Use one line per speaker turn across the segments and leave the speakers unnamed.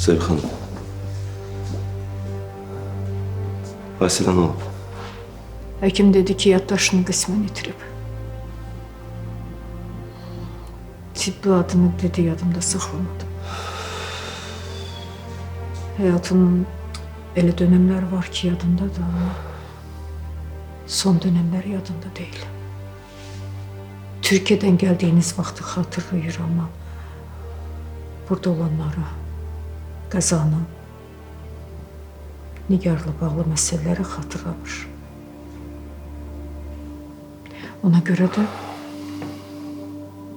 Sevgi xanım. Vasilə nə olub?
Həkim dedi ki, yaddaşını qismən itirib. Tibbi adını dedi, yadımda saxlamadım. Həyatının elə dönəmləri var ki, yadındadır ama son dönəmlər yadında deyil. Türkiye'den geldiğiniz vaxtı xatırlayır ama burada olanları, qəzanı, Nigar'la bağlı məsələləri xatırlamır. Ona göre de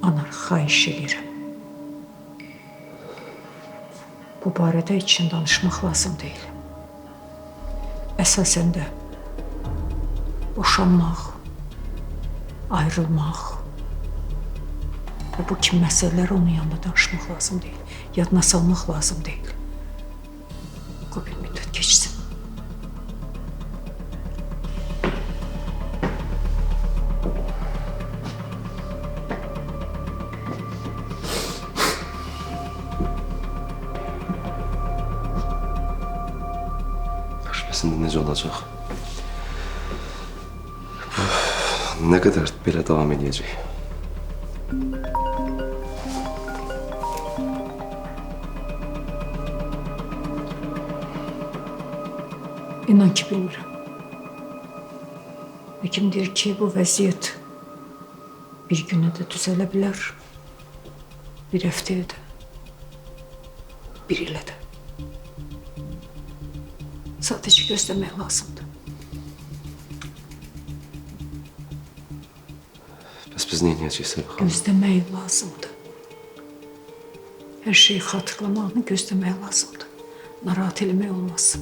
ana xahiş edirəm. Bu barədə için danışmaq lazım deyil. Əsasən də boşanmaq, ayrılmaq ve bu kimi məsələləri onun yanında danışmaq lazım deyil. Yadına salmaq lazım deyil. Qoy bir müddət keçsin.
Şimdi necə olacaq? Bu nə qədər belə davam edəcək?
İnan ki bilmirəm. Həkim deyir ki, bu vəziyyət bir günə də düzələ bilər, bir həftəyə də, bir ilə də. Sadece gözlemek lazımdı.
Bəs biz nə edəcəyik Sevgi xanım?
Gözlemek lazımdı. Her şeyi hatırlamağını gözlemek lazımdı. Narahat eləmək olmaz.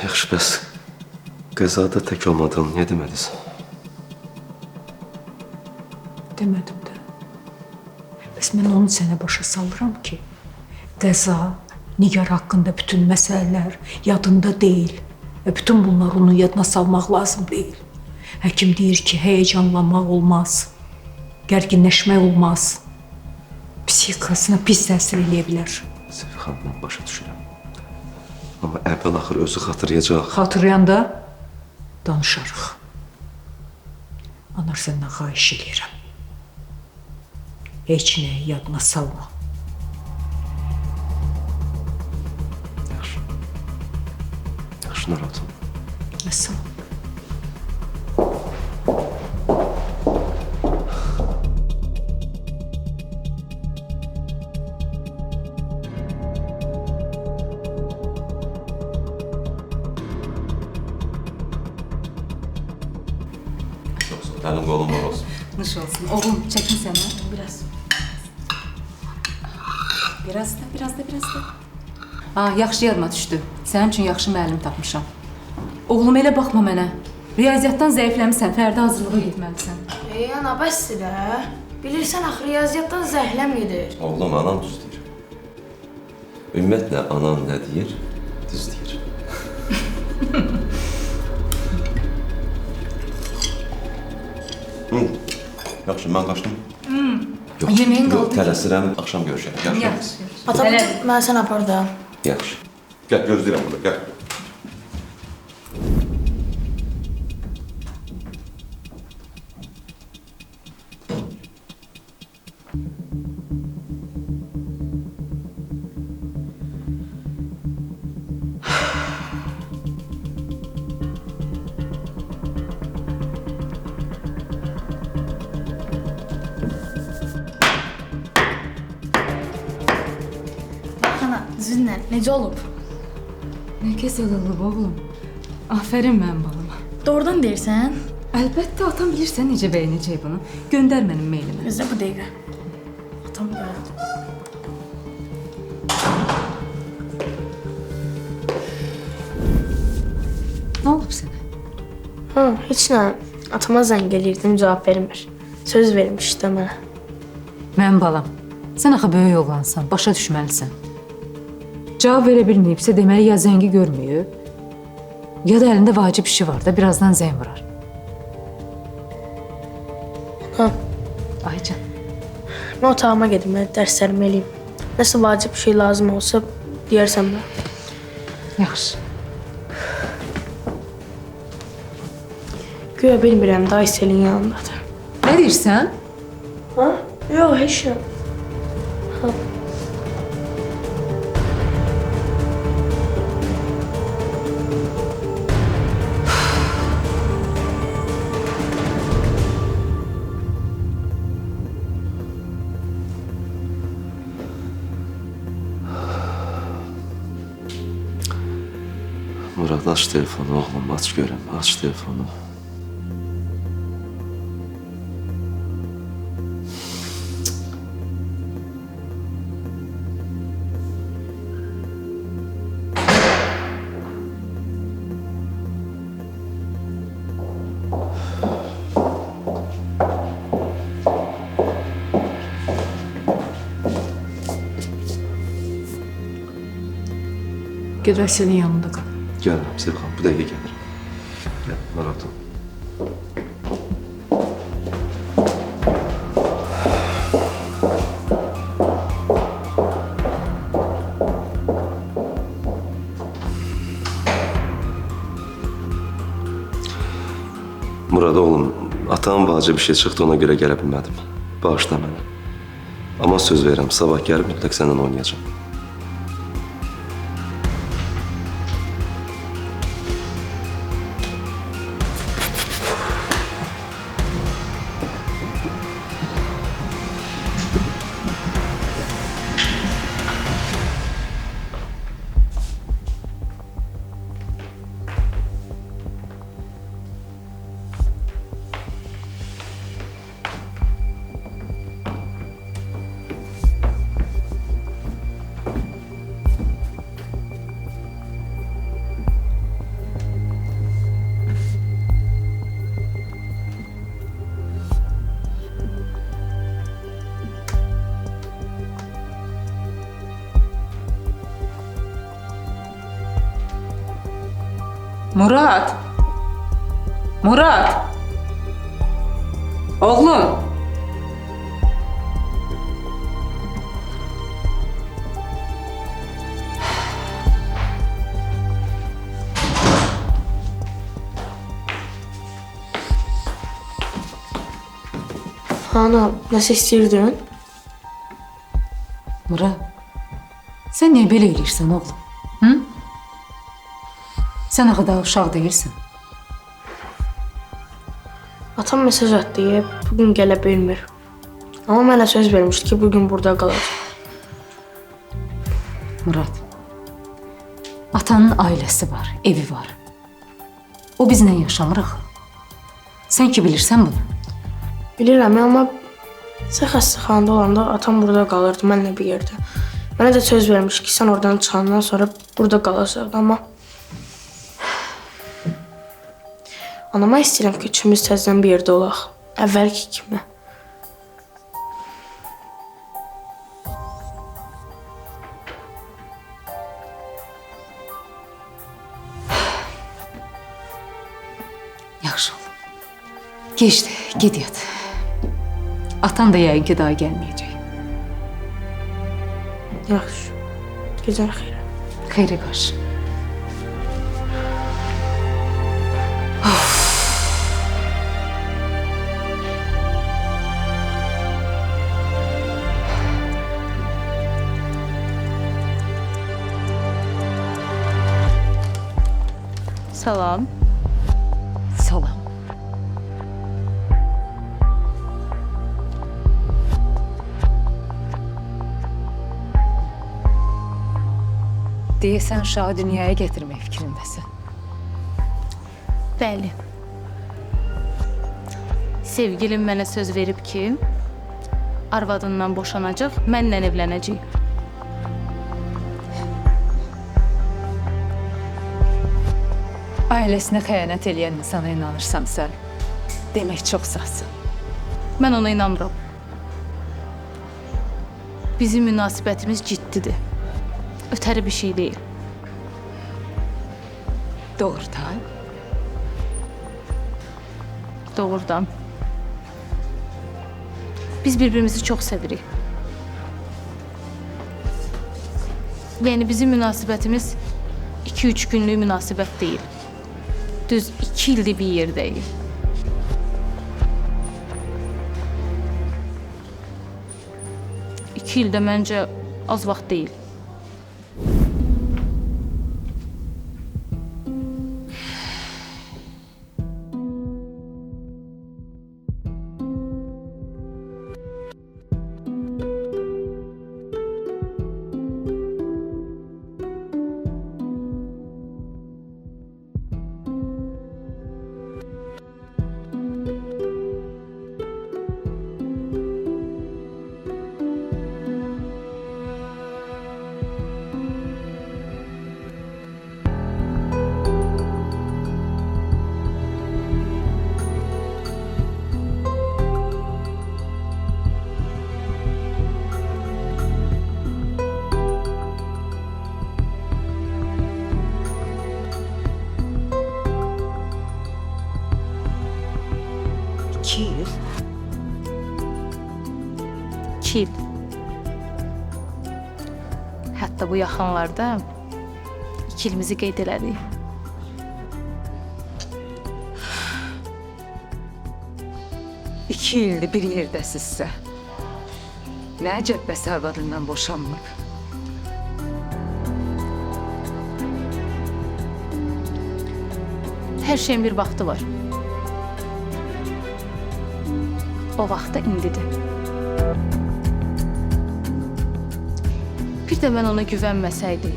Yaxşı, bəs qəzada tək olmadığını niyə demədiniz?
Demedim de. Bəs mən onu sənə başa salıram ki, qəza, Nigar haqqında bütün məsələlər yadında deyil. Və bütün bunlar onun yadına salmaq lazım deyil. Həkim deyir ki, heyecanlanmaq olmaz, gərginləşmək olmaz. Psixikasına pis təsir eləyə bilər.
Sevgi xanım, mən başa düşürəm. Ama əvvəl axır özü xatırlayacaq.
Xatırlayanda danışarıq. Anar səndən xahiş edirəm. Heç nəyi yadına salma.
Yaxşı. Yaxşı, narahat olma.
Məsələn.
Əlim qolum var olsun.
Nuş olsun. Oğlum çekin sen ha. Biraz. Biraz da. Ah, yaxşı yadıma düşdü. Sənin üçün yaxşı müəllim tapmışam. Oğlum elə baxma mənə. Riyaziyyatdan zəifləmisən, fərdi hazırlığa getməlisən.
Ana, bəsdir də. Bilirsən, axı riyaziyyatdan zəhləm gedir.
Oğlum, anan düz deyir. Ümumiyyətlə, anan nə deyir? Düz deyir. Yaxşı, mən qaçdım.
Yeməyin
Yox,
qaldı.
tələsirəm, axşam görüşərik. Yaxşı.
Ata, mən sən apar da.
Yaxşı. Gəl, gözləyirəm burada, gəl.
Ana, düzünlə, necə olub?
Nə gözəl olub oğlum. Aferin mənim balıma.
Doğrudan deyirsən?
Əlbəttə atam bilirsən necə bəyənəcək bunu. Göndər mənim meylimi.
Gözlə bu dəqiqə. Atam gəldi.
Nə olub sənə?
Heç nə. Atama zəng eləyirdim, cavab vermir. Söz vermişdi mənə.
Mənim balam, sən axı böyük oğlansan, başa düşməlisən. Cavab verə bilməyibsə, deməli ya zəngi görməyib, ya da əlində vacib işi var da, birazdan zəng vurar.
Ha,
Aycan,
mən otağıma gedim, mən dərslərimi eləyim. Nəsə vacib bir şey lazım olsa, deyərsən mən.
yaxşı.
Güya bilmirəm, da Ayselin yanındadır.
Nə deyirsən?
Ha? Yox, heç nə.
Murad, aç telefonu oğlum, aç görüm, aç telefonu.
Get Ayselin yanında qal.
Gəlirəm, Sevxan, bu dəqiqə gəlirəm. Gəl, narahat ol. Murad oğlum, atam vacib bir şey çıxdı, ona görə gələ bilmədim. Bağışla məni. Amma söz verirəm, sabah gəlib mütləq səndən oynayacağım.
Murad! Murad! Oğlum!
Ana, nəsə istəyirdin?
Murad, sən niyə belə eləyirsən oğlum? Hı? Sən axı daha uşaq deyilsən.
Atam mesaj atdı, bugün gələ bilmir. Amma mənə söz vermişdi ki, bugün burada qalacaq.
Murad, atanın ailəsi var, evi var. O bizlə yaşamır axı. Sən ki bilirsən bunu.
Bilirəm, amma sən xəstəxanada olanda atam burada qalırdı, mənlə bir yerdə. Mənə də söz vermiş ki, sən oradan çıxandan sonra burada qalacaqdı, amma... Anama istəyirəm ki, üçümüz təzdən bir yerdə olaq. Əvvəlki kimi.
Yaxşı ol. Geçdi, ged yat. Atan da yəqin ki daha gəlməyəcək.
Yaxşı. Gecən xeyrə.
Xeyrə qarşı.
Salam.
Salam. Deyəsən uşağı dünyaya gətirmək fikrindəsən.
Bəli. Sevgilim mənə söz verib ki, arvadından boşanacaq, mənlə evlənəcək.
Ailəsinə xəyanət eləyən insana inanırsan sən. Demək çox sağsın.
Mən ona inanmıram. Bizim münasibətimiz ciddidir. Ötəri bir şey deyil.
Doğrudan.
Doğrudan. Biz birbirimizi çox sevirik. Yəni bizim münasibətimiz 2-3 günlük münasibət deyil. Düz 2 ildir bir yerdəyik. İki ildə məncə az vaxt deyil.
İki yıl.
2 il. Hətta bu yaxınlarda 2 ilimizi qeyd elədik.
İki ildir bir yerdəsizsə. Nə əcəb bəs arvadından boşanmır.
Hər şeyin bir vaxtı var. O vaxt da indidir. Bir də mən ona güvənməsəydim,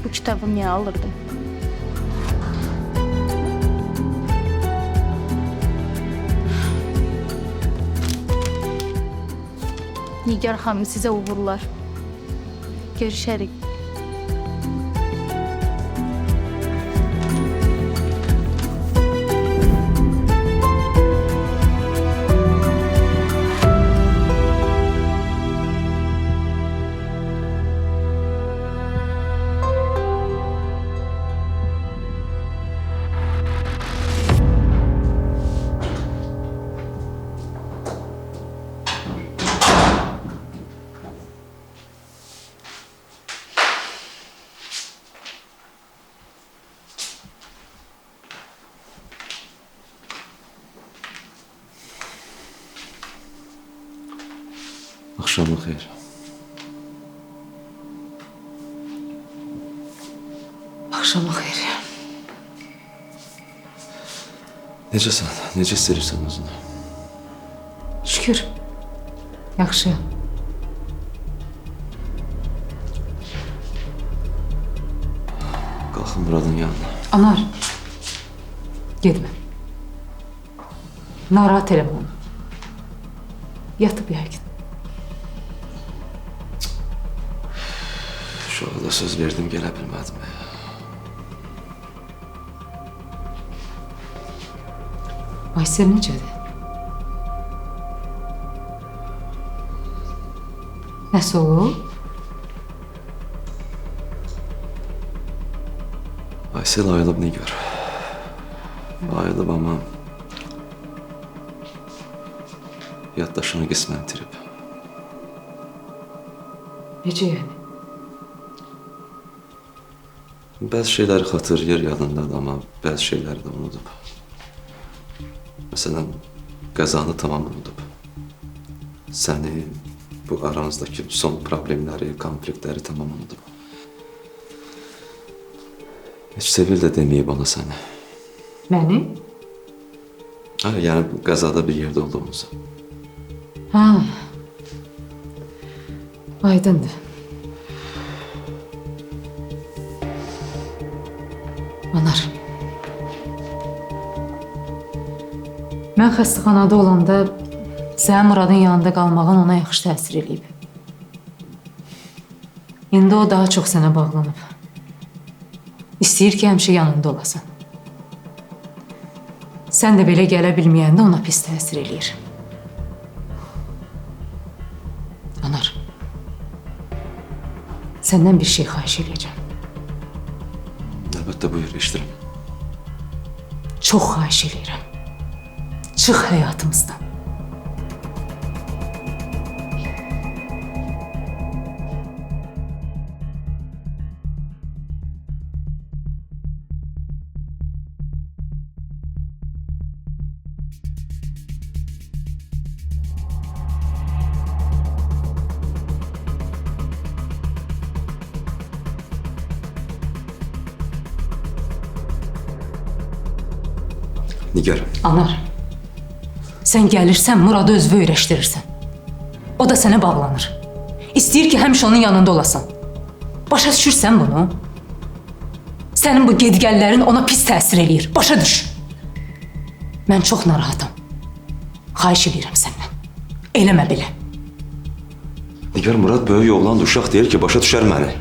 bu kitabı niyə alırdım? Nigar xanım sizə uğurlar. Görüşərik.
Axşamın xeyir.
Axşama xeyir.
Necəsən? Necə hiss edirsən özünü?
Şükür. Yaxşıyam.
Qalxın Muradın yanına.
Anar. Getmə. Narahat eləmə onu. Yatıb yəqin.
Uşağa da söz verdim, gələ bilmədim.
Aysel necədir? Nəsə olub?
Aysel ayılıb Nigar. Ayılıb ama yaddaşını qismən itirib.
Necə yəni?
Bəzi şeyləri xatırlayır, yadındadır ama bəzi şeyləri də unudub. Məsələn, qəzanı tamam unudub. Səni, bu aranızdakı son problemləri, konfliktləri tamam unudub. Heç Sevil də deməyib ona səni.
Məni?
Ha, yəni bu qəzada bir yerdə olduğumuzu.
Ha. Aydındır. Anar. Mən xəstəxanada olanda sənin Muradın yanında qalmağın ona yaxşı təsir eləyib. İndi o daha çox sənə bağlanıb. İstəyir ki, həmişə yanında olasan. Sən də belə gələ bilməyəndə ona pis təsir eləyir. Anar, səndən bir şey xahiş eləyəcəm.
Əlbəttə buyur, eşidirəm.
Çox xahiş eləyirəm. Çıx həyatımızdan.
Nigar,
Anar, sən gəlirsən, Muradı özünü öyrəşdirirsən. O da sənə bağlanır. İstəyir ki, həmişə onun yanında olasan. Başa düşürsən bunu? Sənin bu gedgəllərin ona pis təsir eləyir. Başa düş. Mən çox narahatam. Xahiş edirəm səndən. Eləmə belə.
Nigar, Murad böyük oğlandı, uşaq deyir ki, başa düşər məni.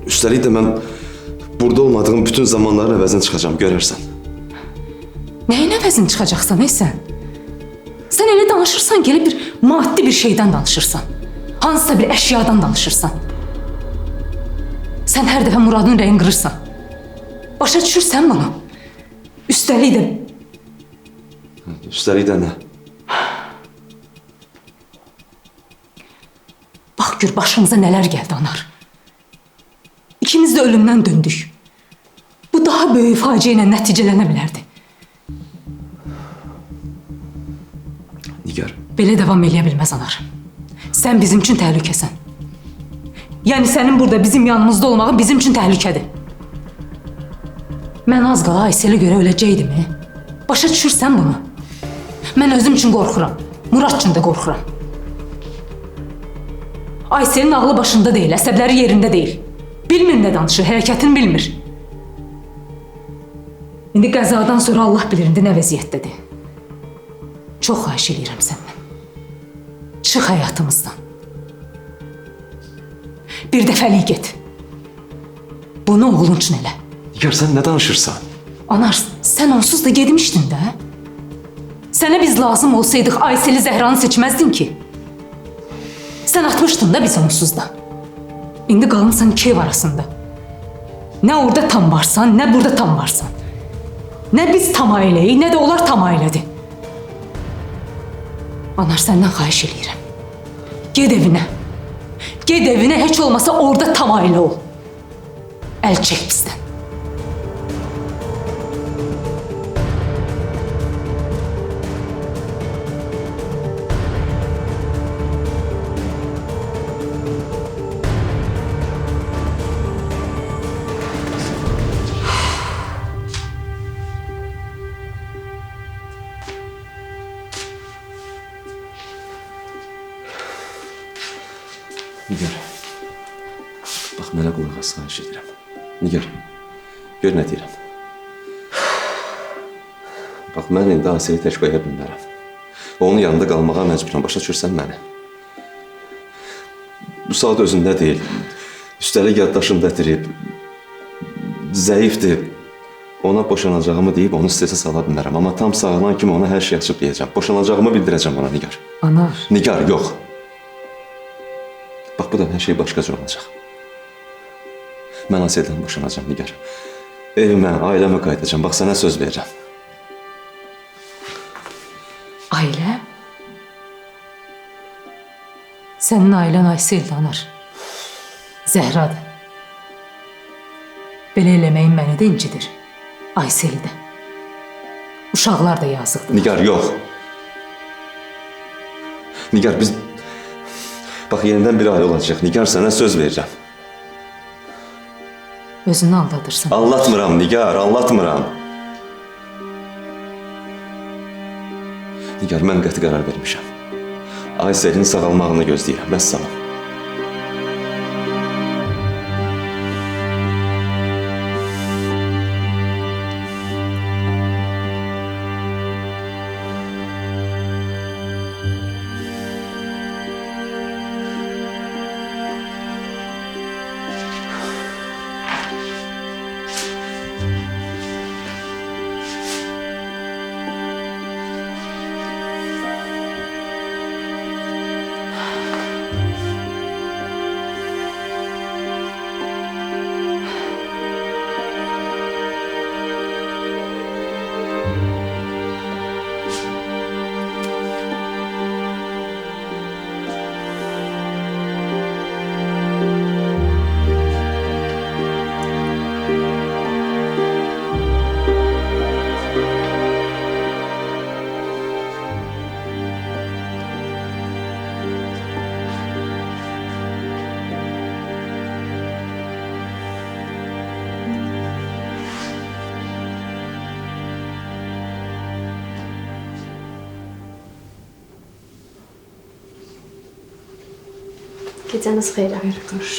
Üstəlik də mən burada olmadığım bütün zamanların əvəzini çıxacağam, görərsən.
Nəyin əvəzini çıxacaqsan, sən? Sən elə danışırsan ki, elə bir maddi bir şeydən danışırsan. Hansısa bir əşyadan danışırsan. Sən hər dəfə Muradın rəyini qırırsan. Başa düşürsən bunu? Üstəlik də...
Üstəlik də nə?
Bax gör, başımıza nələr gəldi, Anar. İkimiz də ölümdən döndük. Bu daha böyük faciə ilə nəticələnə bilərdi.
Nigar,
Belə davam eləyə bilməz, Anar. Sən bizim üçün təhlükəsən. Yəni sənin burada bizim yanımızda olmağın bizim üçün təhlükədir. Mən az qala Ayselə görə öləcəkdim. Başa düşürsən bunu? Mən özüm üçün qorxuram. Murad üçün də qorxuram. Ayselin ağlı başında deyil, əsəbləri yerində deyil. Bilmir nə danışır, hərəkətini bilmir. İndi qəzadan sonra Allah bilir indi nə vəziyyətdədir. Çox xahiş edirəm səndən. Çıx həyatımızdan. Bir dəfəlik get. Bunu oğlun üçün elə.
Nigar, sən nə danışırsan?
Anar, sən onsuz da gedmişdin də. Sənə biz lazım olsaydıq Ayseli Zəhranı seçməzdin ki. Sən atmışdın da biz onsuz da. İndi qalınsan iki ev arasında. Nə orada tam varsan, nə burada tam varsan. Nə biz tam ailəyik, nə də onlar tam ailədir. Anar, səndən xahiş eləyirəm. Ged evinə. Ged evinə, heç olmasa orada tam ailə ol. Əl çək bizdən.
Nigar, bax mənə qulaq as, xahiş edirəm. Nigar, gör nə deyirəm. Bax, mən indi Aseli tək qoya bilmərəm. Onun yanında qalmağa məcburam, başa düşürsən məni. Bu saat özündə deyil. Üstəlik yaddaşını dətirib, zəifdir. Ona boşanacağımı deyib onu stresə sala bilmərəm. Amma tam sağlanan kimi ona hər şey açıb deyəcəm. Boşanacağımı bildirəcəm ona, Nigar.
Anar.
Nigar, yox. Bax, bu da hər şey başqa cür olacaq. Mən Aseldən boşanacağım, Nigar. Evimə, ailəmə qayıdacağım. Bax, sənə söz verirəm.
Ailə? Sənin ailən Aysel'dir, Anar. Zəhradır. Belə eləməyin məni də incidir. Aysel'i də. Uşaqlar da yazıqdır.
Nigar, yox. Nigar, biz... Bax, yenidən bir ailə olacaq. Nigar, sənə söz verirəm.
Özünü aldadırsan.
Anlatmıram, Nigar, anlatmıram. Nigar, mən qəti qərar vermişəm. Aysel'in sağalmağını gözləyirəm. Vəssalam.
Gecəniz xeyrə.
Xeyr qış.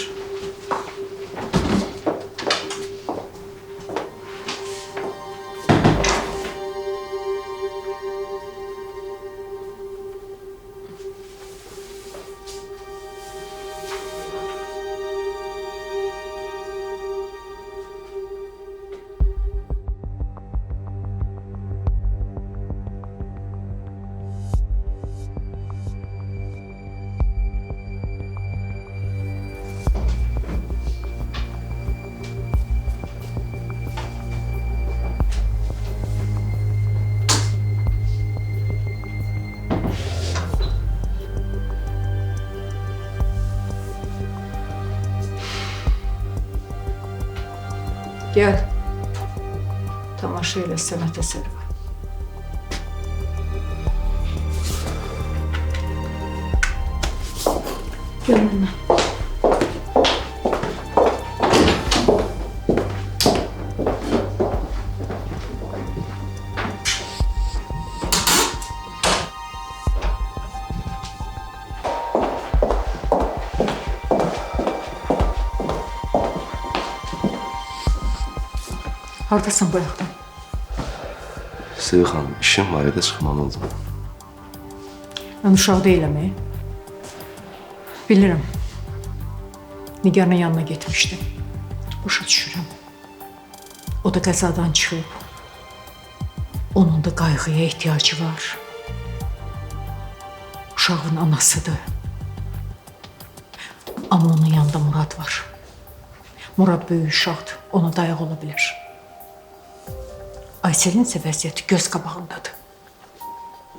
Gel. Tamaşa elə sənət əsəri var. Gel mənimlə. Hardasan bu yaxdan?
Sevil xanım, işim var idi, çıxmalı oldum.
Mən uşaq deyiləm. Bilirəm. Nigarın yanına getmişdim. Başa düşürəm. O da qəzadan çıxıb. Onun da qayğıya ehtiyacı var. Uşağın anasıdır. Amma onun yanında Murad var. Murad böyük uşaqdır, ona dayaq ola bilər. Aysel'in isə vəziyyəti göz qabağındadır.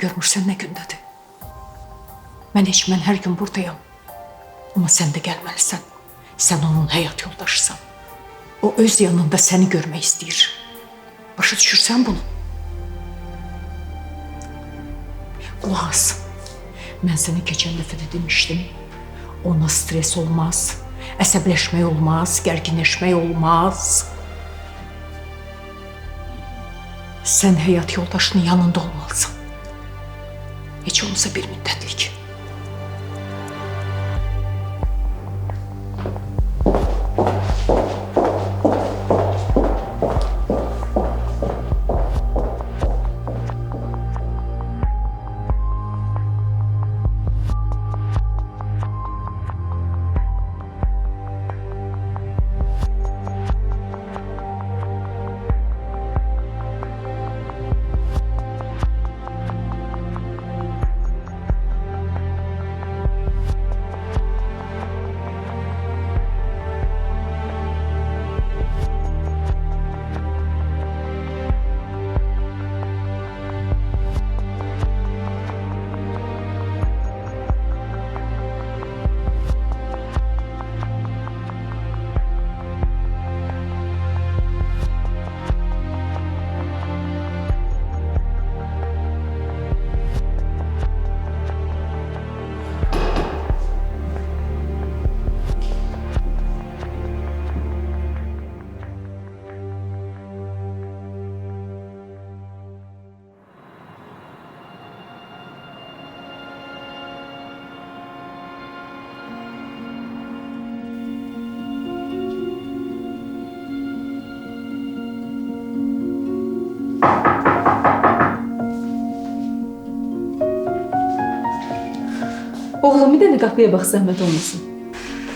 Görmürsən nə gündədir. Mən hər gün buradayam. Amma sən də gəlməlisən. Sən onun həyat yoldaşısan. O öz yanında səni görmək istəyir. Başa düşürsən bunu? Qulaq as. Mən sənə keçən dəfə də demişdim. Ona stres olmaz, əsəbləşmək olmaz, gərginləşmək olmaz. Sən həyat yoldaşının yanında olmalısan. Heç olmasa bir müddətlik.
Oğlum, bir dənə qapıya bax, zəhmət olmasın.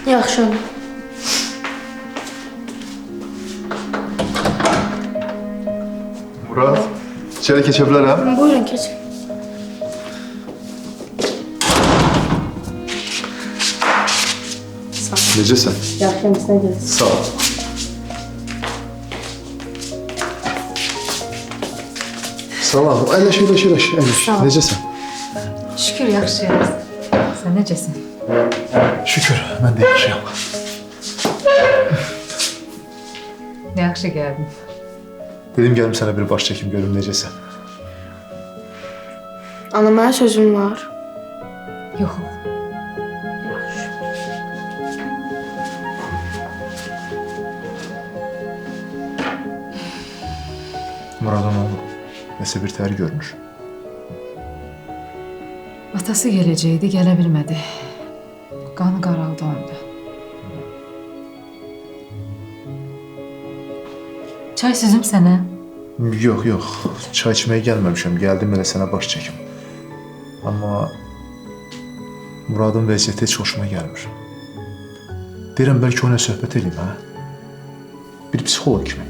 Yaxşı ana.
Murat, içeri geçebilirim.
Buyurun keçin.
Necesin?
Yaxşıyam, sizə gəlsin.
Sağ ol. Salam, əyləş. Necesin?
Şükür, yaxşıyam. Sən necəsən?
Şükür, mən də yaxşıyam.
Yaxşı gəldin.
Dedim gəlim sənə bir baş çəkim görüm necesin.
Ana, mənə sözün var.
Yox.
Murad'ın oğlu nəsə bir təhər görmüş.
Atası gələcəkdi, gələ bilmədi.
Qanı qaraldı onda. Çay süzüm sənə.
Yox, yox. Çay içməyə gəlməmişəm. Gəldim elə sənə baş çəkim. Amma Muradın vəziyyəti heç xoşuma gəlmir. Deyirəm, bəlkə ona söhbət edeyim, hə? Bir psixoloq kimi.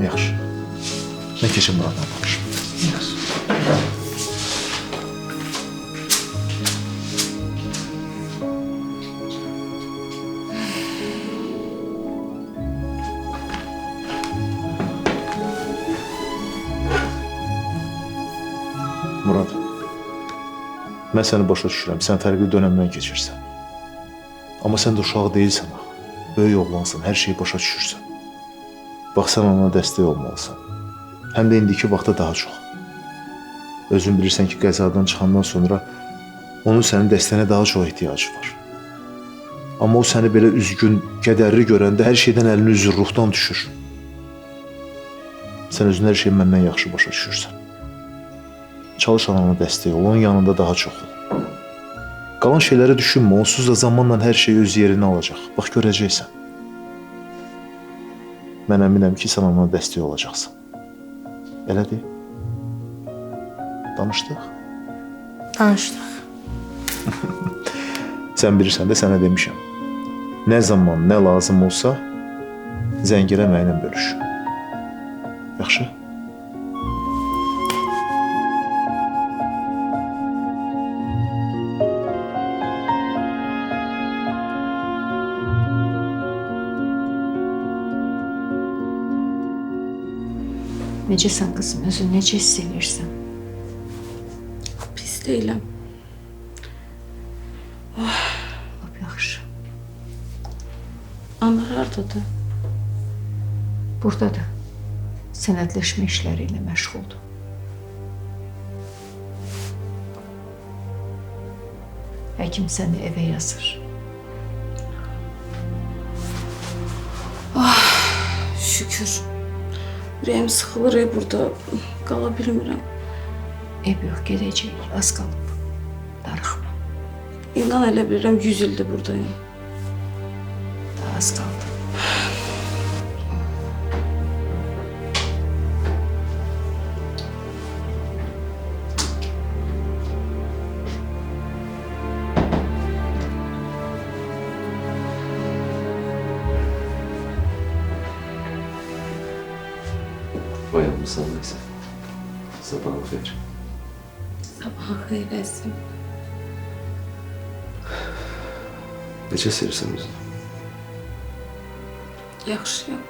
Yaxşı. Mən keçim Muraddan danışım. Murad, mən səni başa düşürəm, sən fərqli dönəmdən keçirsən. Amma sən də uşaq deyilsən, böyük oğlansan, hər şeyi başa düşürsən. Bax, sən ona dəstək olmalısan. Həm də indiki vaxtda daha çox. Özün bilirsən ki, qəzadan çıxandan sonra onun sənin dəstəyinə daha çox ehtiyacı var. Amma o səni belə üzgün, kədərli görəndə hər şeydən əlini üzür, ruhdan düşür. Sən özün hər şeyi məndən yaxşı başa düşürsən. Çalış anana dəstək ol, onun yanında daha çox ol. Qalan şeyləri düşünmə, onsuz da zamanla hər şey öz yerini alacaq. Bax, görəcəksən. Mən əminəm ki, sən anana dəstək olacaqsan. Elədir? Danışdıq?
Danışdıq.
Sən bilirsən də sənə demişəm. Nə zaman, nə lazım olsa, zəng elə mənimlə bölüş. Yaxşı?
Necəsən qızım, özün necə hiss edirsən?
Pis deyiləm.
Lap yaxşı.
Ana hardadır?
Buradadır. Sənədləşmə işləri ilə məşğuldur. Həkim səni evə yazır.
Şükür. Ürəyim sıxılır burada. Qala bilmirəm.
Ev yox, gedəcək. Az qalıb. Darıxma.
İnan elə bilirəm 100 ildir buradayım.
Daha az qaldı.
Oyanmışsan neyse. Sabahın xeyir.
Sabahın xeyir əzizim.
Necə sevirsən özünü?
Yaxşıyam.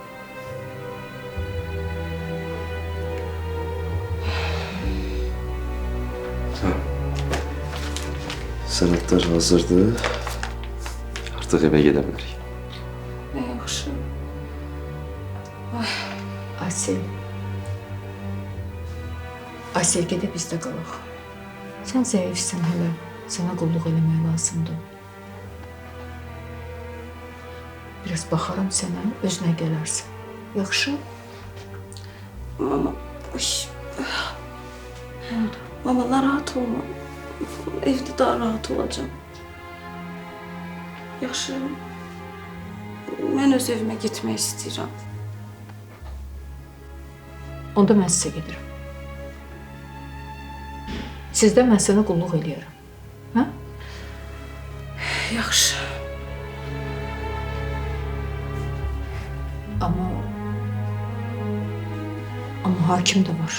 Sənədlər hazırdır. Artıq evə gedə bilərik.
Nə yaxşı.
Aysel. Aysel gedib bizdə qalaq. Sən zəifsən hələ. Sənə qulluq eləmək lazımdır. Biraz baxaram sənə, özünə gələrsən. Yaxşı?
Mama, Mama, narahat olma. Evdə daha rahat olacağım. Yaxşı. Mən öz evimə getmək istəyirəm.
Onda mən sizə gedirəm. Sizdə mən sənə qulluq eləyərəm. Hə?
Yaxşı.
Amma hakim də var.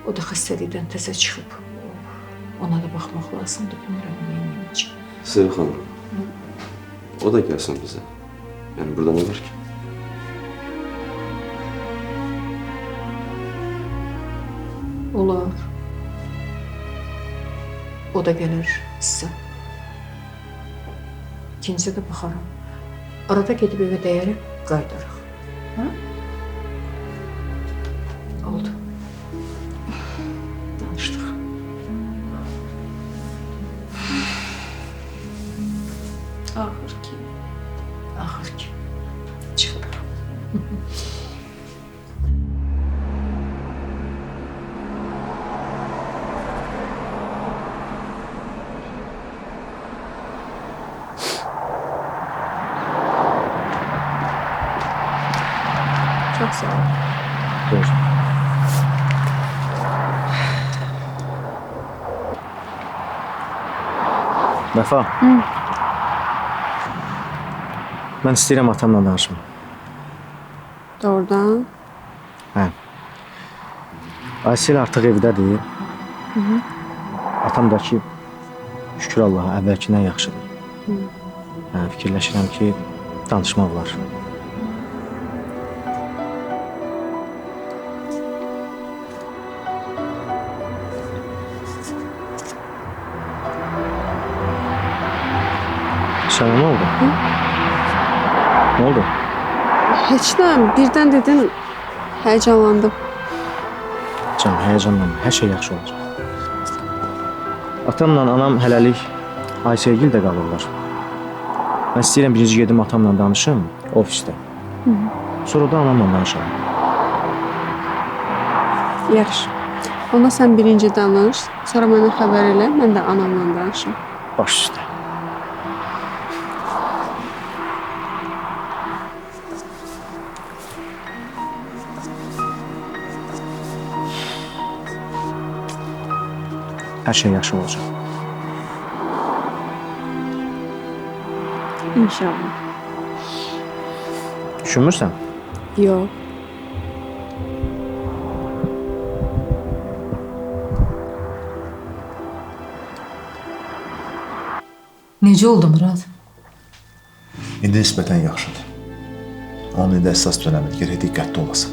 O da xəstəlikdən təzə çıxıb. Ona da baxmaq lazımdır, bilmirəm neyinəcək.
Sev xanım, o da gəlsin bizə. Yəni burada nə var ki?
Olar. O da gəlir sizə. İkincə də baxaram. Arada gedib evə dəyərək qayıdarıq. Hə? Oldu. Danışdıq.
Axır ki.
Axır ki. Çıxdıq.
Çox sağ ol.
Buyur. Vəfa. Mən istəyirəm atamla danışım.
Doğrudan?
Hə. Aysel artıq evdədir. Atam da ki, şükür Allaha, əvvəlkindən yaxşıdır. Hə, fikirləşirəm ki, danışmaq olar. Sana ne oldu? Ne oldu?
Heç nə, birdən dedin, həyəcanlandım.
Canım, həyəcanlanma, hər şey yaxşı olacaq. Atamla anam hələlik Aysegil də qalırlar. Mən istəyirəm birinci gedim atamla danışım ofisdə. Sonra da anamla danışalım.
Yaxşı. Onda sən birinci danış, sonra mənə xəbər elə, mən də anamla danışım.
Baş üstə. Hər şey yaxşı olacaq.
İnşallah.
Düşünmürsən?
Yox.
Necə oldu Murad?
İndi nisbətən yaxşıdır. Onun indi əsas dönəmidir, gərək diqqətli olasan.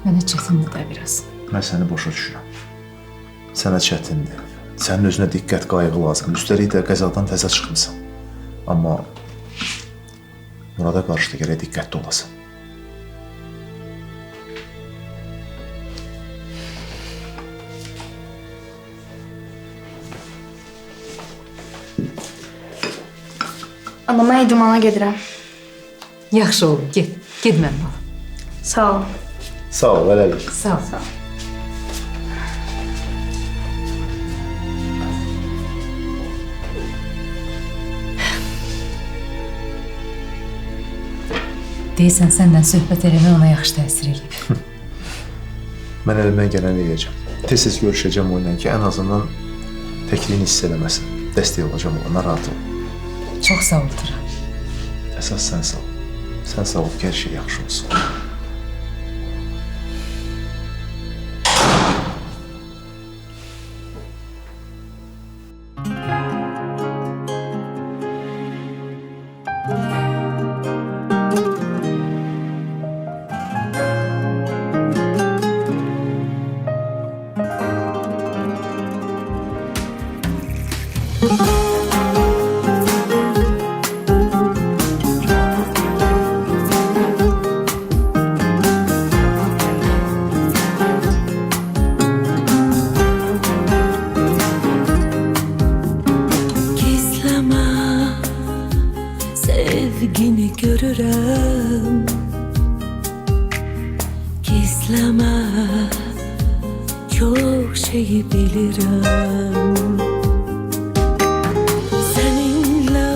Mənə çətindir də biraz.
Mən səni başa düşürəm. Sənə çətindir. Sənin özünə diqqət, qayğı lazım. Üstəlik də qəzadan təzə çıxmısan. Amma Murada qarşı da gərək diqqətli olasan.
Ana, mən idmana gedirəm.
Yaxşı oldu, get. Get mənim balam.
Sağ ol.
Sağ ol, hələlik.
Sağ ol. Deyirsən, səndən söhbət eləmək ona yaxşı təsir edib.
Mən əlimdən gələni edəcəm. Tez-tez görüşəcəm onunla ki, ən azından təkliyini hiss eləməsin. Dəstək olacam ona, narahat ol.
Çox sağ ol Tıra.
Əsas sən sağ ol. Sən sağ ol ki, hər şey yaxşı olsun.
Sevgini görürəm, gizləmə, çox şeyi bilirəm. Səninlə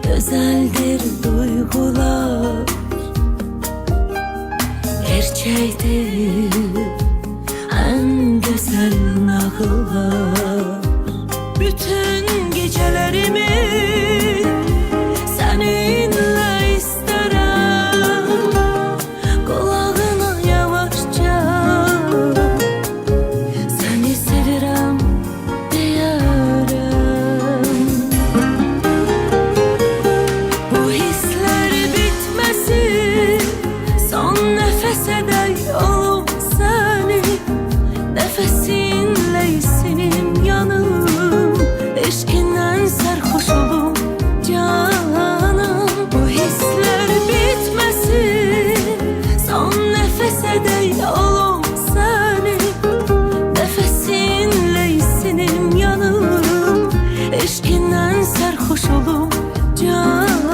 gözəldir duyğular, gerçəkdir ən gözəl nağıllar. Bütün gecələrimi seninle isterim, kulağına yavaşça seni sevirəm deyərəm. Bu hisler bitməsin, son nəfəsə dək olum səni, nəfəsinlə isinim yanım, eşqindən sərxoş olum canım. Bu hisler bitməsin, son nəfəsə dək olum səni, nəfəsinlə isinim yanım, eşqindən sərxoş olum canım.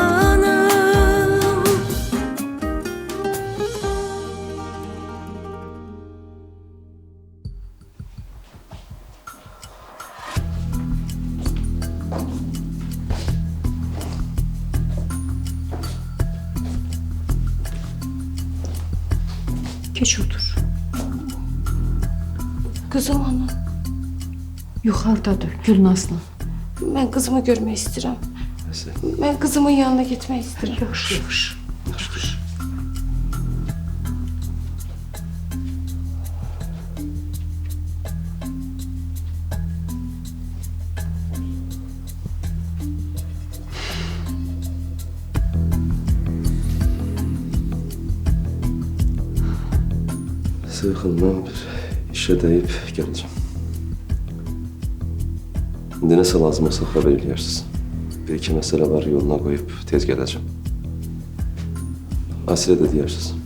Geç otur.
Qızım ana,
Yuxarıdadır Gülnazla.
mən qızımı görmək istəyirəm.
Neyse.
Mən qızımın yanına getmək istəyirəm.
Yaxşı, yaxşı.
Sevil xanım, mən bir işə dəyib gələcəm. İndi nəsə lazım olsa xəbər eləyərsiniz. Bir iki məsələ var, yoluna qoyub tez gələcəm. Asilə də deyərsiniz.